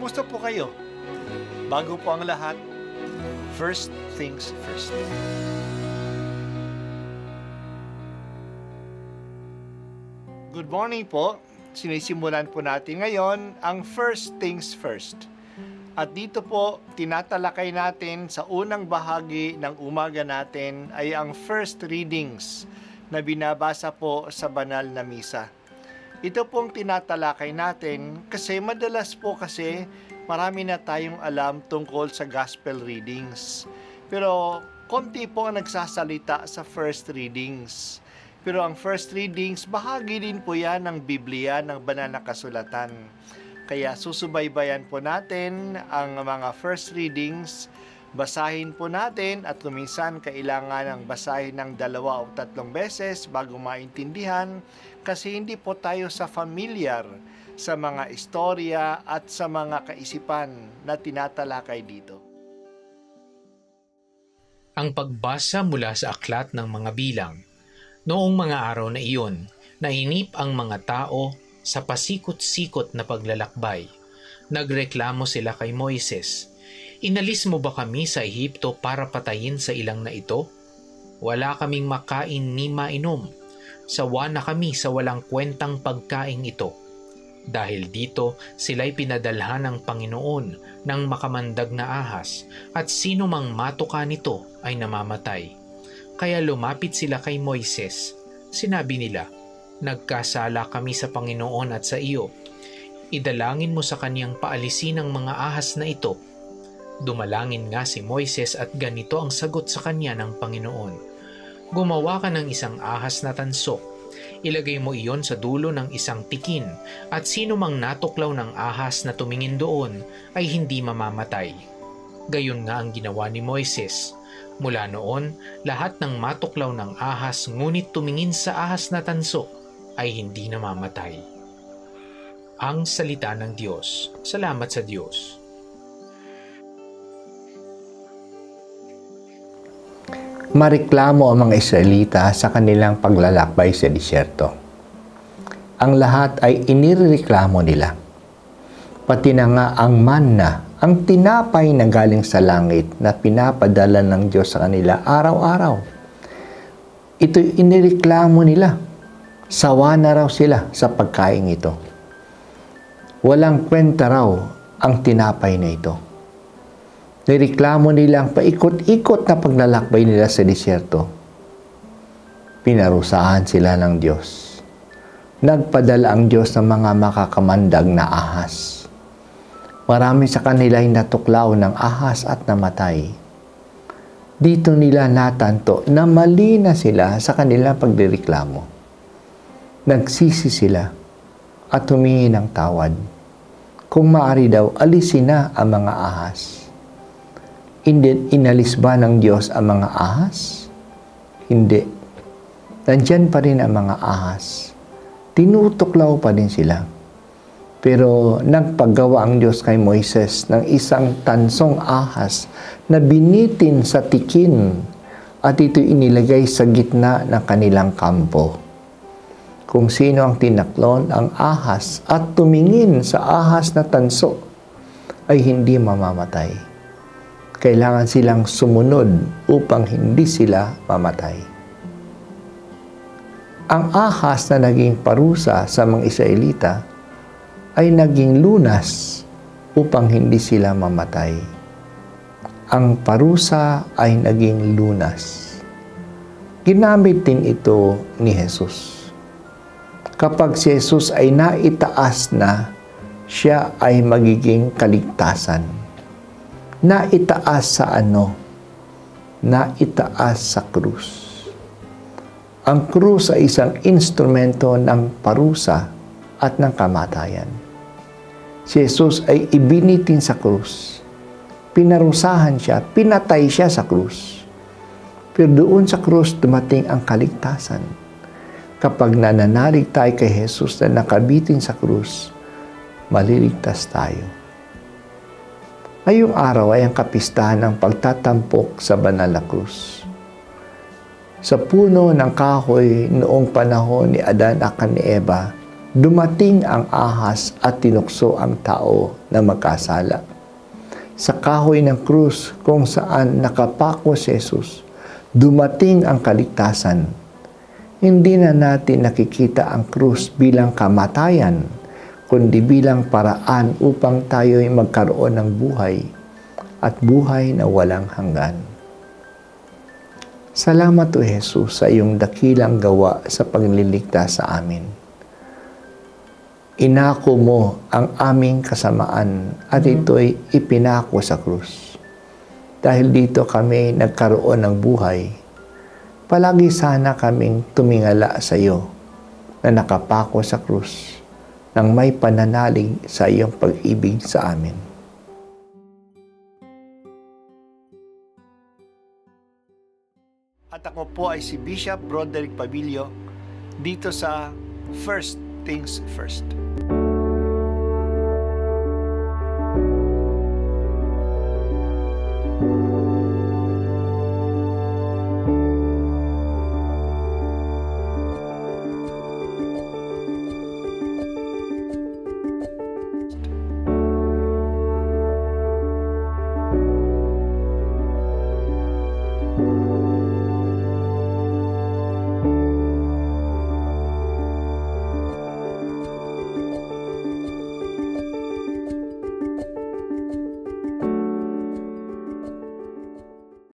Kumusta po kayo? Bago po ang lahat, first things first. Good morning po. Sinisimulan po natin ngayon ang first things first. At dito po, tinatalakay natin sa unang bahagi ng umaga natin ay ang first readings na binabasa po sa banal na misa. Ito pong tinatalakay natin kasi madalas po marami na tayong alam tungkol sa gospel readings. Pero konti po ang nagsasalita sa first readings. Pero ang first readings, bahagi din po yan ng Biblia, ng banal na kasulatan. Kaya susubaybayan po natin ang mga first readings, basahin po natin at kuminsan kailangan ng basahin ng 2 o 3 beses bago maintindihan kasi hindi po tayo familiar sa mga istorya at sa mga kaisipan na tinatalakay dito. Ang pagbasa mula sa aklat ng mga bilang. Noong mga araw na iyon, nainip ang mga tao sa pasikot-sikot na paglalakbay. Nagreklamo sila kay Moises, "Inalis mo ba kami sa Ehipto para patayin sa ilang na ito? Wala kaming makain ni mainom. Sawa na kami sa walang kwentang pagkain ito." Dahil dito, sila'y pinadalhan ng Panginoon ng makamandag na ahas at sino mang matuka nito ay namamatay. Kaya lumapit sila kay Moises. Sinabi nila, "Nagkasala kami sa Panginoon at sa iyo. Idalangin mo sa kaniyang paalisin ang mga ahas na ito." Dumalangin nga si Moises at ganito ang sagot sa kanya ng Panginoon, "Gumawa ka ng isang ahas na tanso. Ilagay mo iyon sa dulo ng isang tikin at sino mang natuklaw ng ahas na tumingin doon ay hindi mamamatay." Gayon nga ang ginawa ni Moises. Mula noon, lahat ng matuklaw ng ahas ngunit tumingin sa ahas na tanso ay hindi namamatay. Ang salita ng Diyos. Salamat sa Diyos. Mareklamo ang mga Israelita sa kanilang paglalakbay sa disyerto. Ang lahat ay inireklamo nila. Pati na nga ang manna, ang tinapay na galing sa langit na pinapadala ng Diyos sa kanila araw-araw. Ito'y inireklamo nila. Sawa na raw sila sa pagkain ito. Walang kwenta raw ang tinapay na ito. Nireklamo nilang paikot-ikot na paglalakbay nila sa disyerto. Pinarusahan sila ng Diyos. Nagpadala ang Diyos ng mga makakamandag na ahas. Marami sa kanila ay natuklaw ng ahas at namatay. Dito nila natanto na mali na sila sa kanilang pagdireklamo. Nagsisi sila at humingi ng tawad. Kung maaari daw, alisin na ang mga ahas. Inalis ba ng Diyos ang mga ahas? Hindi. Nandyan pa rin ang mga ahas. Tinutuklaw pa din sila. Pero nagpagawa ang Diyos kay Moises ng isang tansong ahas na binitin sa tikin at ito inilagay sa gitna ng kanilang kampo. Kung sino ang tinaklon ang ahas at tumingin sa ahas na tanso ay hindi mamamatay. Kailangan silang sumunod upang hindi sila mamatay. Ang ahas na naging parusa sa mga Israelita ay naging lunas upang hindi sila mamatay. Ang parusa ay naging lunas. Ginamit din ito ni Jesus. Kapag si Jesus ay naitaas na, siya ay magiging kaligtasan. Naitaas sa ano? Naitaas sa krus. Ang krus ay isang instrumento ng parusa at ng kamatayan. Si Jesus ay ibinitin sa krus. Pinarusahan siya, pinatay siya sa krus. Pero doon sa krus dumating ang kaligtasan. Kapag nananalig tayo kay Jesus na nakabitin sa krus, maliligtas tayo. Ngayong araw ay ang kapistahan ng pagtatampok sa banal na krus. Sa puno ng kahoy noong panahon ni Adan at ni Eva, dumating ang ahas at tinukso ang tao na magkasala. Sa kahoy ng krus kung saan nakapako si Jesus, dumating ang kaligtasan. Hindi na natin nakikita ang krus bilang kamatayan, kundi bilang paraan upang tayo'y magkaroon ng buhay at buhay na walang hanggan. Salamat o Jesus sa iyong dakilang gawa sa pagliligtas sa amin. Inako mo ang aming kasamaan at ito'y ipinako sa krus. Dahil dito kami nagkaroon ng buhay, palagi sana kaming tumingala sa iyo na nakapako sa krus nang may pananalig sa iyong pag-ibig sa amin. At ako po ay si Bishop Broderick Pabilio dito sa First Things First.